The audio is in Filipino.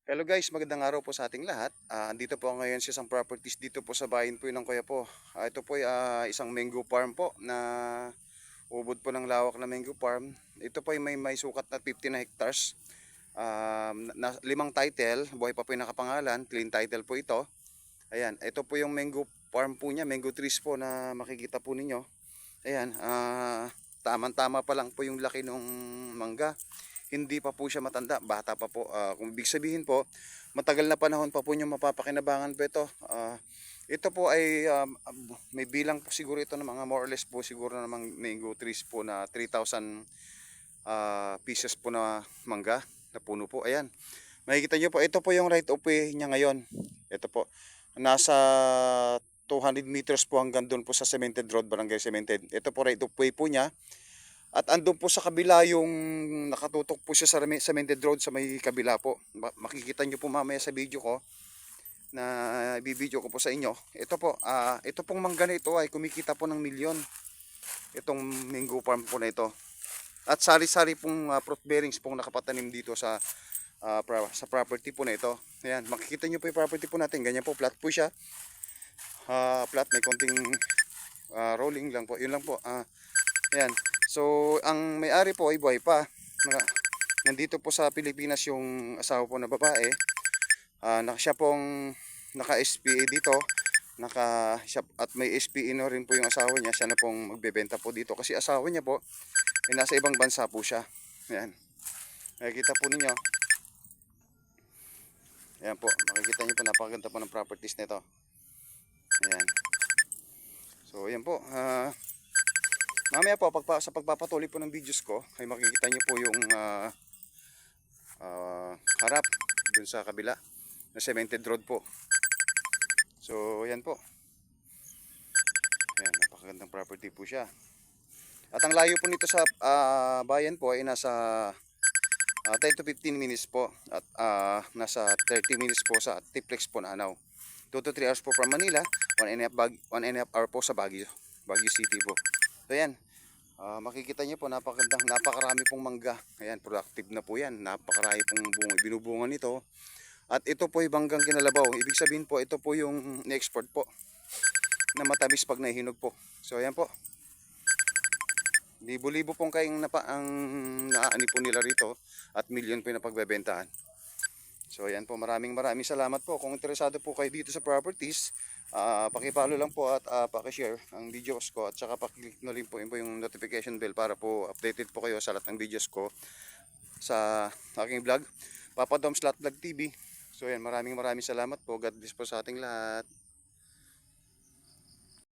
Hello guys, magandang araw po sa ating lahat. Andito po ako ngayon sa isang properties dito po sa bayan po ng Kuya po. Ito po ay isang mango farm po na ubod po ng lawak na mango farm. Ito po ay may sukat na 50 na hectares. Limang title, buhay pa po yung nakapangalan, clean title po ito. Ayan, ito po yung mango farm po niya, mango trees po na makikita po ninyo. Ayan, tamang-tama pa lang po yung laki ng mangga. Hindi pa po siya matanda, bata pa po. Kung ibig sabihin po, matagal na panahon pa po yung mapapakinabangan po ito. Ito po ay may bilang po siguro ito ng mga more or less po siguro na mga mango trees po na 3,000 pieces po na mangga na puno po. Ayan. Makikita nyo po, ito po yung right of way niya ngayon. Ito po. Nasa 200 meters po hanggang doon po sa Cemented Road, Barangay Cemented. Ito po right of way po niya. At andun po sa kabila yung nakatutok po siya sa Cemented Road sa may kabila po. Makikita nyo po mamaya sa video ko na ibibideo ko po sa inyo. Ito po, ito pong mangga na ito ay kumikita po ng milyon. Itong mango farm po na ito. At sari-sari pong fruit bearings pong nakapatanim dito sa property po na ito. Ayan, makikita nyo po yung property po natin. Ganyan po, flat po siya. Flat, may konting rolling lang po. Yun lang po. Ayan. So, ang may-ari po ay buhay pa. Nandito po sa Pilipinas yung asawa po na babae. Siya pong naka-SPA dito. At may SPA na rin po yung asawa niya. Siya na pong magbebenta po dito. Kasi asawa niya po, ay nasa ibang bansa po siya. Ayan. Makikita po ninyo. Ayan po. Makikita niyo po, napakaganda po ng properties nito. Ayan. So, ayan po. Mamaya po, sa pagpapatuloy po ng videos ko, ay makikita niyo po yung harap dun sa kabila na cemented road po. So, yan po. Ayan, napakagandang property po siya. At ang layo po nito sa bayan po ay nasa 10 to 15 minutes po. At nasa 30 minutes po sa Tiplex po na Anao. 2 to 3 hours po from Manila, 1 and a half hour po sa Baguio City po. So, yan. Makikita niyo po, napakarami pong mangga. Ayan, productive na po yan. Napakarami pong binubunga nito. At ito po ay banggang kinalabaw. Ibig sabihin po, ito po yung na-export po na matamis pag nahihinog po. So ayan po. Libo-libo pong kayong ang naani po nila rito at milyon po yung napagbebentahan. So ayan po, maraming salamat po. Kung interesado po kayo dito sa properties, paki-follow lang po at paki-share ang videos ko at saka paki-click na rin po yung notification bell para po updated po kayo sa lahat ng videos ko sa aking vlog. Papa Dom's Lot Vlog TV. So yan, maraming salamat po. God bless po sa ating lahat.